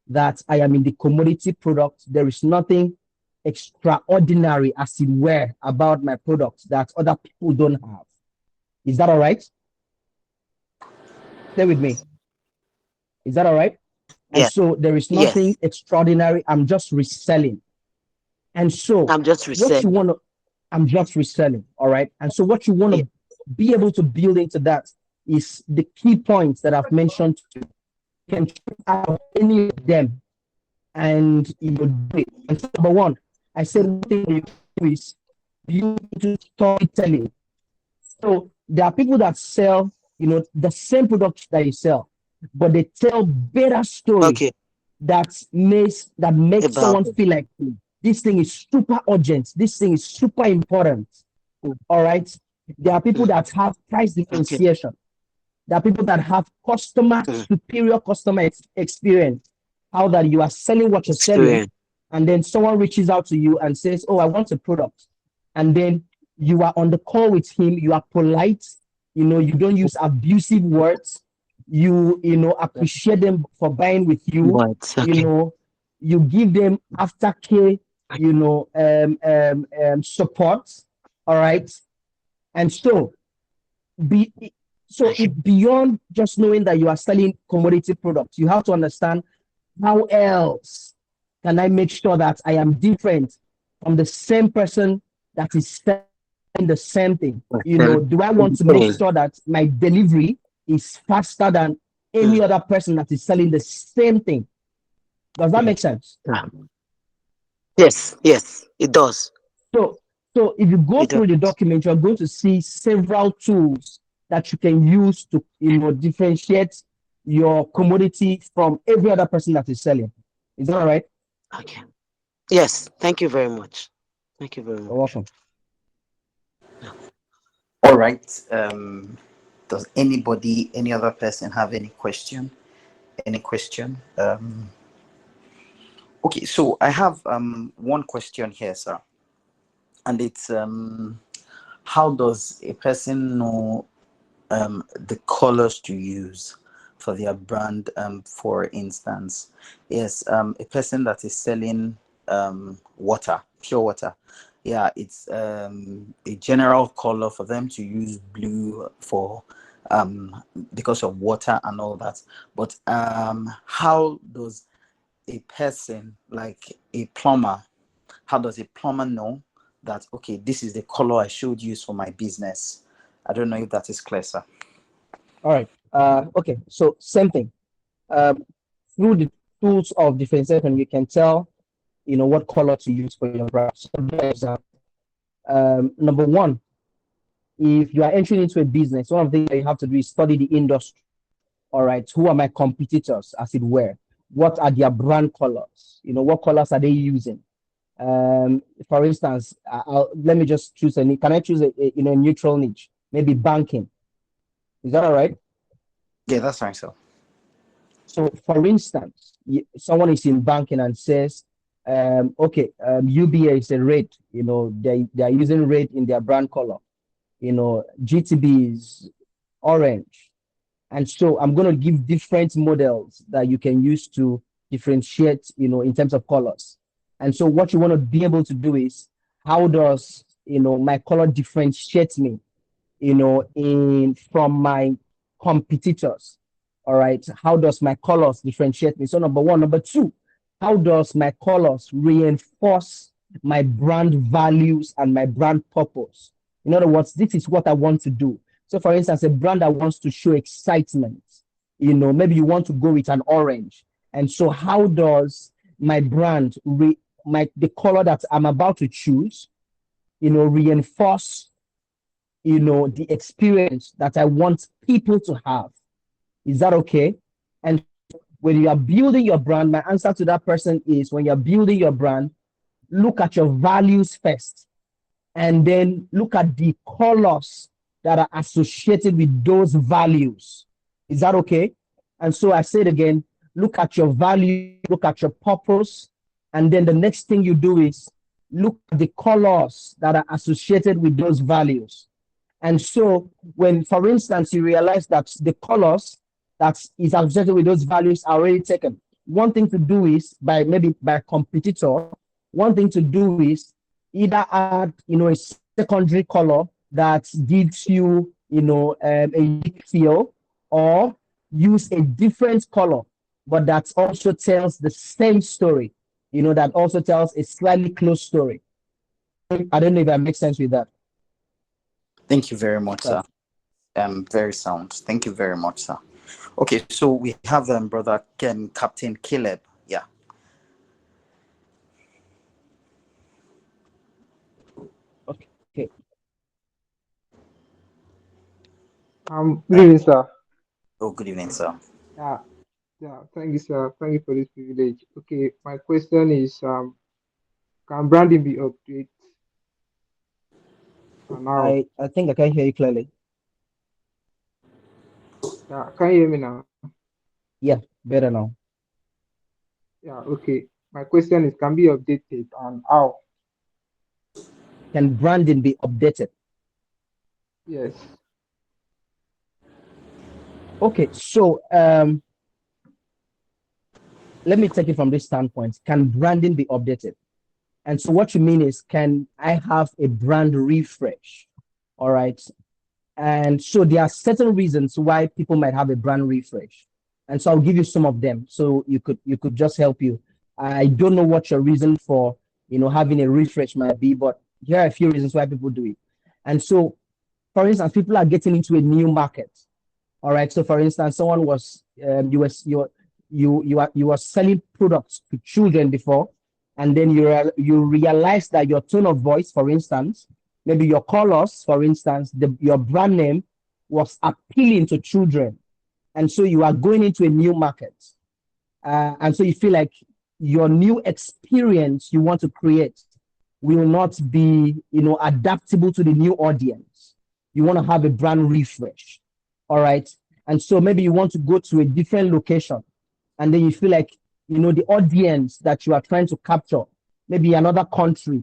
that I am in the commodity product. There is nothing extraordinary, as it were, about my product that other people don't have. Is that all right? Stay with me. Is that all right? And Yes. so there is nothing Yes. extraordinary. I'm just reselling. And so I'm just what you reselling. want to, I'm just reselling. All right. And so what you want Yeah. to be able to build into that is the key points that I've mentioned to you. You can choose out of any of them and you will do it. And so number one, I said one thing you can do is built into storytelling. So there are people that sell, the same product that you sell, but they tell better story Okay. that makes About someone feel like, this thing is super urgent. This thing is super important. mm, All right. There are people mm, that have price okay. differentiation. There are people that have Mm, superior customer experience. How that you are selling what you're selling, experience. and then someone reaches out to you and says, "Oh, I want a product," and then you are on the call with him. You are polite. You don't use abusive words. You appreciate them for buying with you. But You okay. know, you give them aftercare. Support. All right, and be Okay. it beyond just knowing that you are selling commodity products, you have to understand how else can I make sure that I am different from the same person that is selling the same thing. Do I want to make Okay. sure that my delivery is faster than Mm, any other person that is selling the same thing? Does that mm, make sense? yeah. Yes. Yes. It does. So, so if you go It does. through the document, you're going to see several tools that you can use to, differentiate your commodity from every other person that is selling. Is that all right? Okay. Yes. Thank you very much. Thank you very You're much. welcome. Yeah. All right. Does any other person have any question? Any question? Okay, so I have one question here, sir, and it's how does a person know the colors to use for their brand? For instance, yes, a person that is selling water, pure water. Yeah, it's a general color for them to use blue for because of water and all that. But how does a person like a plumber, how does a plumber know that okay, this is the color I should use for my business? I don't know if that is clear, sir. All right. Okay. So same thing. Um, Through the tools of differentiation, you can tell, what color to use for your brand. So, for example, number one, if you are entering into a business, one of the things that you have to do is study the industry. All right. Who are my competitors, as it were? What are their brand colors? What colors are they using? For instance, let me just choose a niche. Can I choose a neutral niche? Maybe banking. Is that all right? Yeah, that's fine, sir. So, for instance, someone is in banking and says, okay, UBA is a red, they are using red in their brand color, GTB is orange. And so I'm going to give different models that you can use to differentiate, in terms of colors. And so what you want to be able to do is, how does, my color differentiate me, in from my competitors? All right. How does my colors differentiate me? So number one. Number two, how does my colors reinforce my brand values and my brand purpose? In other words, this is what I want to do. So for instance, a brand that wants to show excitement, maybe you want to go with an orange. And so how does my brand the color that I'm about to choose, reinforce the experience that I want people to have? Is that okay? And when you are building your brand, my answer to that person is, when you're building your brand, look at your values first, and then look at the colors that are associated with those values. Is that okay? And so I said again, look at your value, look at your purpose, and then the next thing you do is look at the colors that are associated with those values. And so when, for instance, you realize that the colors that is associated with those values are already taken, one thing to do is, by competitor, one thing to do is either add, a secondary color that gives you, a unique feel, or use a different color, but that also tells the same story, that also tells a slightly close story. I don't know if that makes sense with that. Thank you very much, Right. sir. Very sound. Thank you very much, sir. Okay, so we have brother Ken, Captain Caleb. Yeah. Okay. Good evening, sir. Oh, good evening, sir. Yeah, yeah. Thank you, sir. Thank you for this privilege. Okay, my question is, can branding be updated and how? I think I can hear you clearly. Yeah, can you hear me now? Yeah, better now. Yeah. Okay. My question is, can be updated and how? Can branding be updated? Yes. Okay, so let me take it from this standpoint. Can branding be updated? And so what you mean is, can I have a brand refresh? All right. And so there are certain reasons why people might have a brand refresh. And so I'll give you some of them. So you could just help you. I don't know what your reason for having a refresh might be, but here are a few reasons why people do it. And so, for instance, people are getting into a new market. All right. So, for instance, someone was you are selling products to children before, and then you realize that your tone of voice, for instance, maybe your colors, for instance, your brand name was appealing to children, and so you are going into a new market, and so you feel like your new experience you want to create will not be adaptable to the new audience. You want to have a brand refresh. All right. And so maybe you want to go to a different location, and then you feel like the audience that you are trying to capture, maybe another country,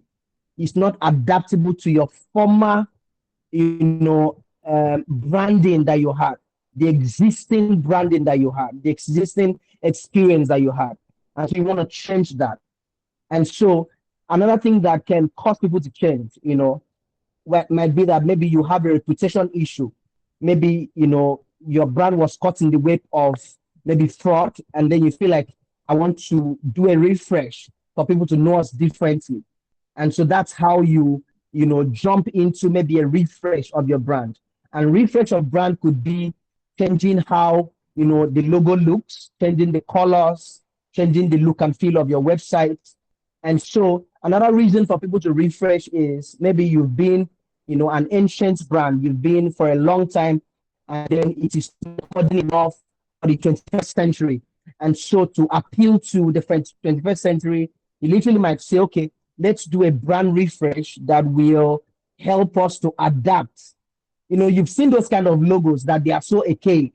is not adaptable to your former branding that you had, the existing branding that you had, the existing experience that you had. And so you want to change that. And so another thing that can cause people to change, might be that maybe you have a reputation issue. Maybe, your brand was caught in the wave of maybe fraud, and then you feel like, I want to do a refresh for people to know us differently. And so that's how you jump into maybe a refresh of your brand. And refresh of brand could be changing how the logo looks, changing the colors, changing the look and feel of your website. And so another reason for people to refresh is maybe you've been an ancient brand, you've been for a long time, and then it is modern enough for the 21st century. And so to appeal to the 21st century, you literally might say, okay, let's do a brand refresh that will help us to adapt. You've seen those kind of logos that they are so archaic.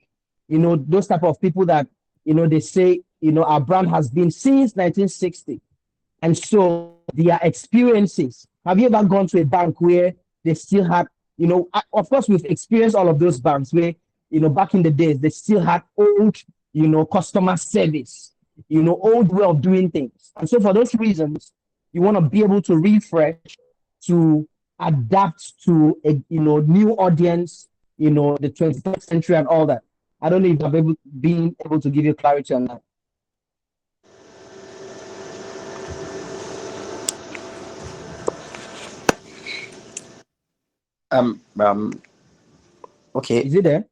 Those type of people that they say, our brand has been since 1960. And so their experiences. Have you ever gone to a bank where they still had, of course, we've experienced all of those banks where, back in the days, they still had old, customer service, old way of doing things. And so for those reasons, you want to be able to refresh, to adapt to a, new audience, the 21st century and all that. I don't know if been able to give you clarity on that. Um, okay. Is it there?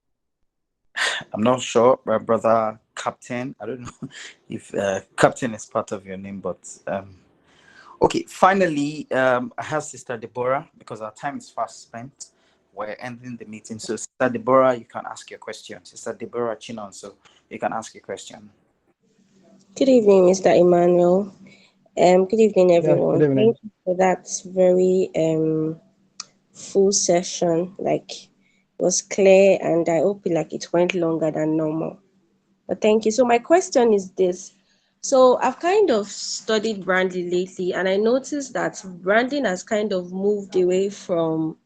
I'm not sure, brother Captain. I don't know if Captain is part of your name, but okay. Finally, I have Sister Deborah because our time is fast spent. We're ending the meeting, so Sister Deborah, you can ask your question. Sister Deborah Chinon, so you can ask your question. Good evening, Mr. Emmanuel. Good evening, Yeah, good everyone. evening. Thank you for that very full session. Like it was clear, and I hope it went longer than normal. But thank you. So my question is this. So I've kind of studied branding lately, and I noticed that branding has kind of moved away from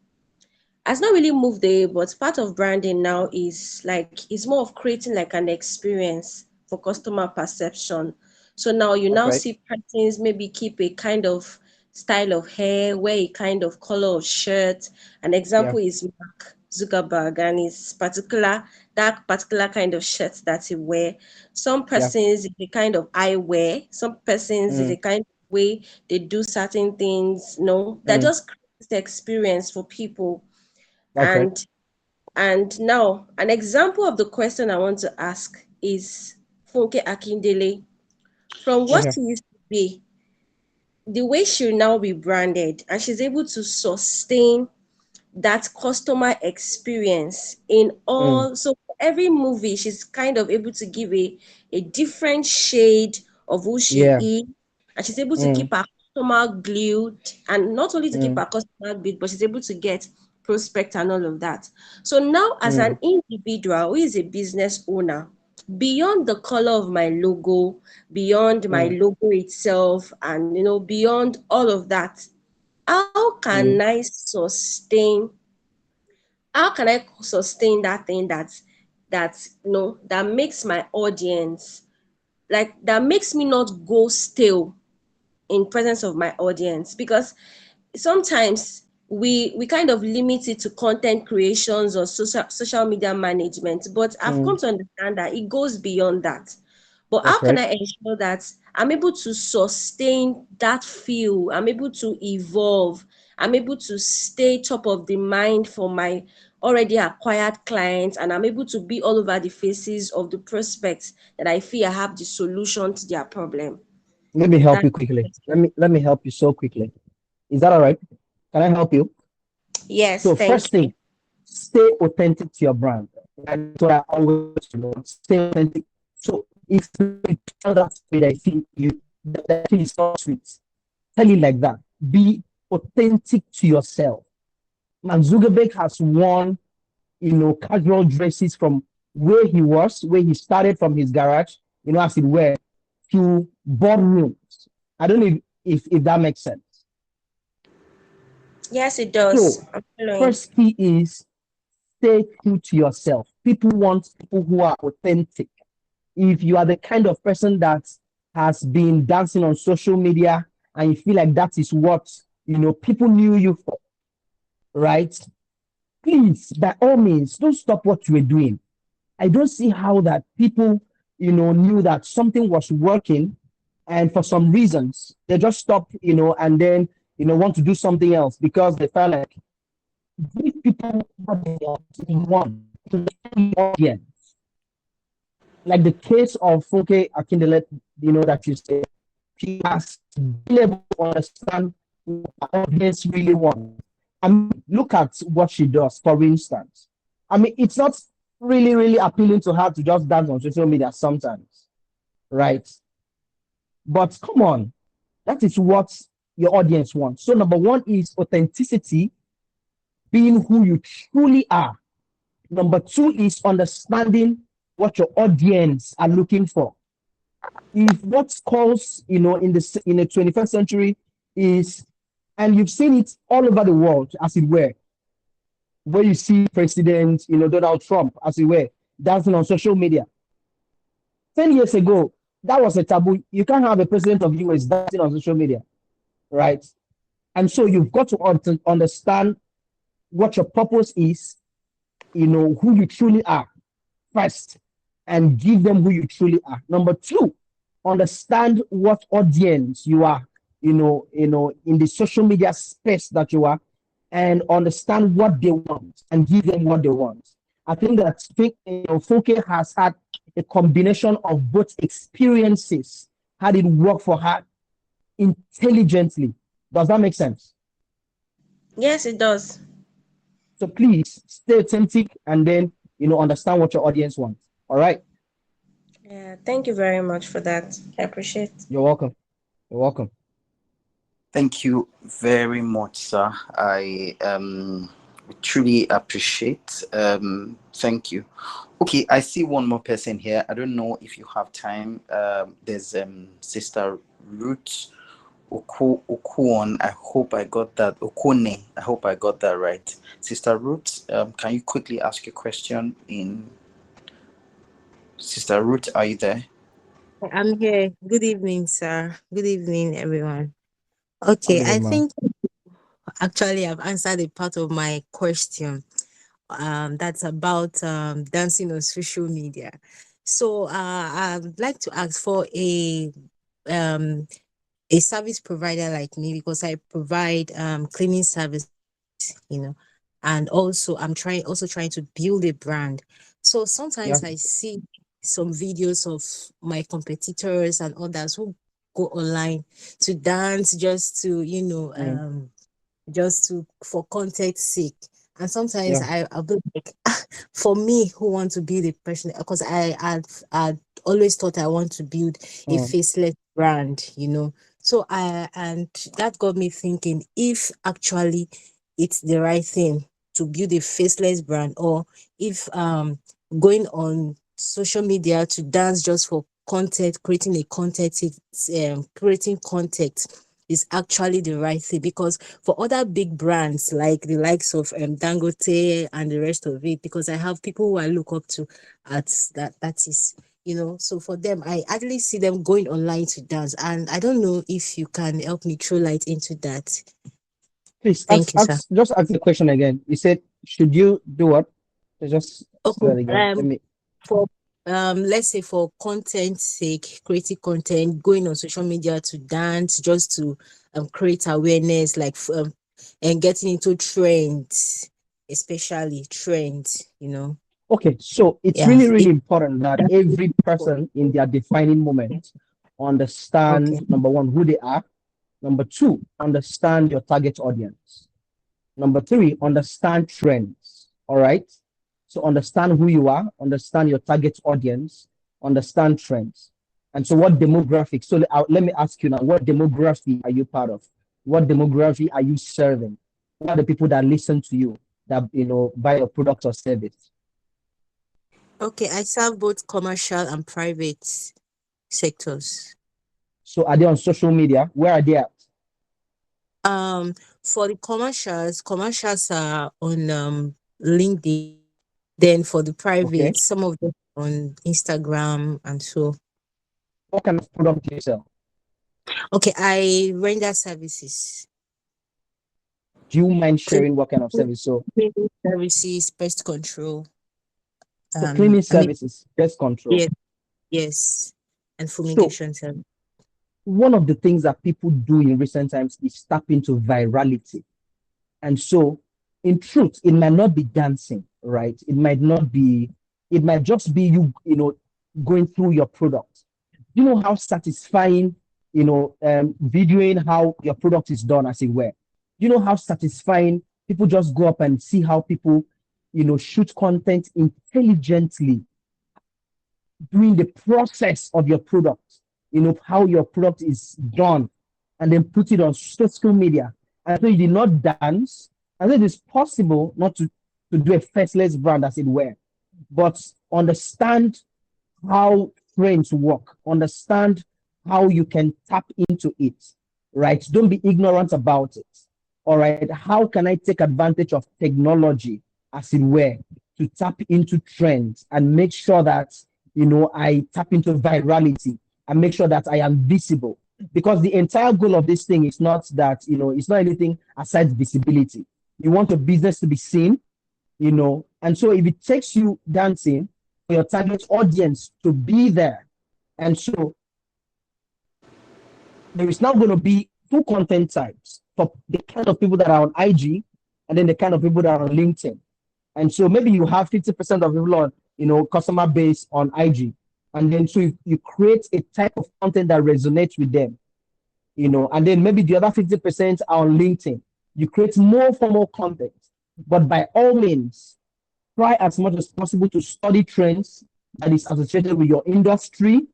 has not really moved away, but part of branding now is it's more of creating like an experience for customer perception. So now you That's now right. see persons maybe keep a kind of style of hair, wear a kind of color of shirt. An Yeah, example is Mark Zuckerberg and his particular kind of shirt that he wear. Some yeah. persons is a kind of eyewear, some persons is a Mm, kind of way they do certain things, that mm, just creates the experience for people. that's right. And now an example of the question I want to ask is Funke Akindele. From what Okay. she used to be, the way she'll now be branded, and she's able to sustain that customer experience in Mm, all. So for every movie, she's kind of able to give a different shade of who she yeah. is, and she's able to keep Mm, her customer glued, and not only to keep mm, her customer glued, but she's able to get prospect and all of that. So now, as mm, an individual who is a business owner, beyond the color of my logo, beyond my mm, logo itself, and beyond all of that, how can mm, I sustain how can I sustain that thing that makes my audience, like, that makes me not go stale in presence of my audience? Because sometimes we kind of limit it to content creations or social media management, but I've come mm. to understand that it goes beyond that. But how That's can right. I ensure that I'm able to sustain that feel? I'm able to evolve. I'm able to stay top of the mind for my already acquired clients, and I'm able to be all over the faces of the prospects that I feel I have the solution to their problem. Let me help That's you the quickly. question. Let me help you so quickly. Is that all right? Can I help you? Yes, So thank first you. thing, stay authentic to your brand. That's what I always stay authentic. So if you tell that story that I think that thing is not sweet, tell it like that. Be authentic to yourself. Man, Zuckerberg has worn, casual dresses from where he started from his garage, as it were, to boardrooms. I don't know if that makes sense. Yes, it does. So, I'm following. first key is stay true to yourself. People want people who are authentic. If you are the kind of person that has been dancing on social media and you feel like that is what people knew you for, right? Please, by all means, don't stop what you were doing. I don't see how that people, knew that something was working, and for some reasons they just stopped, and then want to do something else because they felt like give people what they want. Audience, like the case of Funke Akindele, that you say, she has been able to understand what the audience really wants. I mean, look at what she does, for instance. I mean, it's not really appealing to her to just dance on social media sometimes, right? But come on, that is what your audience wants. So, number one is authenticity, being who you truly are. Number two is understanding what your audience are looking for. If what calls, in the 21st century is, and you've seen it all over the world, as it were, where you see President, Donald Trump, as it were, dancing on social media. 10 years ago, that was a taboo. You can't have a president of US dancing on social media, right? And so you've got to understand what your purpose is, who you truly are first, and give them who you truly are. Number two, understand what audience you are, in the social media space that you are, and understand what they want and give them what they want. I think that Funke has had a combination of both experiences, had it work for her intelligently. Does that make sense? Yes, it does. So please stay authentic and then understand what your audience wants. All right. Yeah, thank you very much for that. I appreciate. You're welcome. You're welcome. Thank you very much, sir. I truly appreciate. Thank you. Okay, I see one more person here. I don't know if you have time. There's Sister Ruth Okuon. I hope I got that. Okone. I hope I got that right. Sister Ruth, can you quickly ask your question in? Sister Ruth, are you there? I'm here. Good evening, sir. Good evening, everyone. Have Okay, a good I man. think actually I've answered a part of my question. That's about dancing on social media. So I'd like to ask for um a service provider like me because I provide cleaning services, and also I'm trying to build a brand. So sometimes Yeah. I see some videos of my competitors and others who go online to dance just to Mm, just to for content sake. And sometimes Yeah. I'll be like, for me, who want to be the person, because I always thought I want to build a Mm. faceless brand, you know. So and that got me thinking if actually it's the right thing to build a faceless brand, or if going on social media to dance just for content, creating a content, creating content is actually the right thing. Because for other big brands like the likes of Dangote and the rest of it, because I have people who I look up to at that is, you know, so for them I actually see them going online to dance, and I don't know if you can help me throw light into that. Please Thank you, sir. just ask the question again. You said, should you do what? Just say Okay. that again. Let me. For let's say for content sake, creating content, going on social media to dance, just to create awareness, like and getting into trends, especially trends, you know. Okay, so it's Yeah. really, really important that every person in their defining moment Okay. understand, number one, who they are. Number two, understand your target audience. Number three, understand trends. All right. So understand who you are, understand your target audience, understand trends. And so what demographic? So let me ask you now, what demography are you part of? What demography are you serving? What are the people that listen to you, that buy your product or service? Okay, I serve both commercial and private sectors. So are they on social media? Where are they at? For the commercials are on LinkedIn. Then for the Okay. private, some of them on Instagram and so. What kind of product do you sell? Okay, I render services, Do you mind cleaning sharing what kind of service? So services, pest control. cleaning I mean, services, pest control. yes, yes, and So fumigation service. one of the things that people do in recent times is tap into virality. And so, in truth, it might not be dancing, right? It might just be going through your product. You know how satisfying, videoing how your product is done, as it were. You know how satisfying people just go up and see how people, shoot content intelligently during the process of your product, how your product is done, and then put it on social media. And so you did not dance. And so it is possible not to do a faceless brand, as it were, but understand how trends work, understand how you can tap into it, right? Don't be ignorant about it. All right. How can I take advantage of technology, as it were, to tap into trends and make sure that, I tap into virality and make sure that I am visible? Because the entire goal of this thing is not that, it's not anything aside visibility. You want your business to be seen, and so if it takes you dancing for your target audience to be there, and so there is now going to be two content types for the kind of people that are on IG and then the kind of people that are on LinkedIn. And so maybe you have 50% of people on, customer base on IG. And then so you create a type of content that resonates with them, and then maybe the other 50% are on LinkedIn. You create more formal content. But by all means, try as much as possible to study trends that is associated with your industry,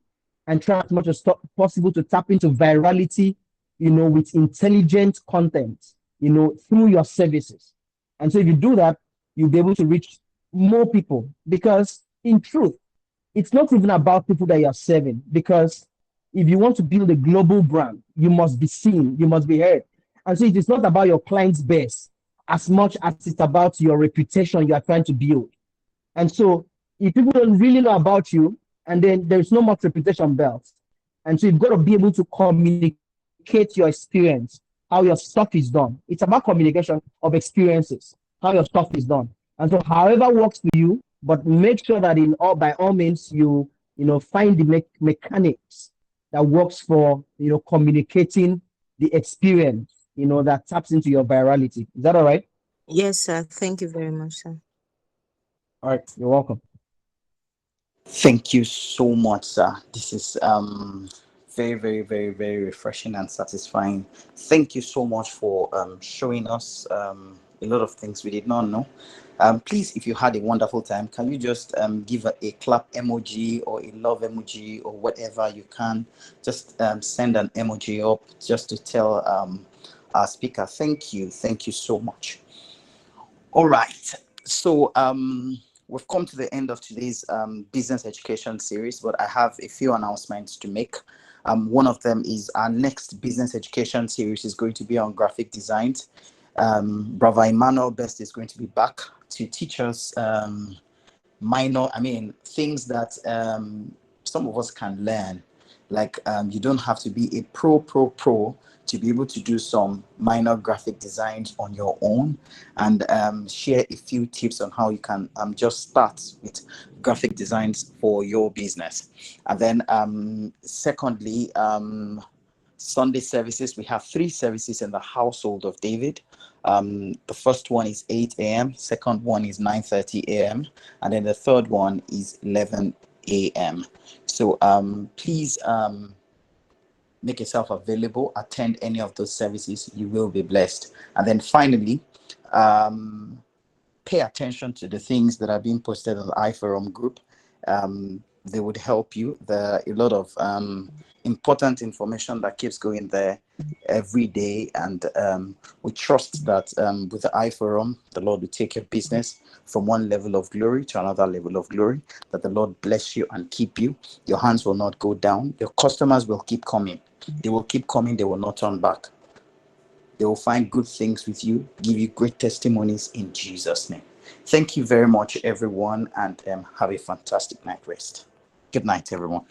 and try as much as possible to tap into virality, with intelligent content, through your services. And so if you do that, you'll be able to reach more people, because in truth, it's not even about people that you're serving, because if you want to build a global brand, you must be seen, you must be heard. And so it is not about your client's base as much as it's about your reputation you are trying to build. And so if people don't really know about you, and then there's no much reputation built. And so you've got to be able to communicate your experience, how your stuff is done. It's about communication of experiences, how your stuff is done. And so however works for you, but make sure that by all means find the mechanics that works for communicating the experience, that taps into your virality. Is that all right? Yes, sir. Thank you very much, sir. All right, you're welcome. Thank you so much, sir. This is very, very, very, very refreshing and satisfying. Thank you so much for showing us a lot of things we did not know. Please, if you had a wonderful time, can you just give a clap emoji or a love emoji or whatever you can? Just send an emoji up just to tell our speaker, thank you so much. All right. So we've come to the end of today's business education series, but I have a few announcements to make. One of them is our next business education series is going to be on graphic designs. Brother Emmanuel Best is going to be back to teach us things that some of us can learn. Like you don't have to be a pro to be able to do some minor graphic designs on your own, and share a few tips on how you can just start with graphic designs for your business. And then secondly, Sunday services. We have 3 services in the household of David. The first one is 8 a.m., second one is 9:30 a.m., and then the third one is 11 a.m. So please make yourself available, attend any of those services, you will be blessed. And then finally, pay attention to the things that are being posted on the iForum group. They would help you. There are a lot of important information that keeps going there every day, and we trust that with the iForum, the Lord will take your business from one level of glory to another level of glory. That the Lord bless you and keep you. Your hands will not go down. Your customers will keep coming. They will keep coming. They will not turn back. They will find good things with you, give you great testimonies in Jesus' name. Thank you very much, everyone, and have a fantastic night rest. Good night, everyone.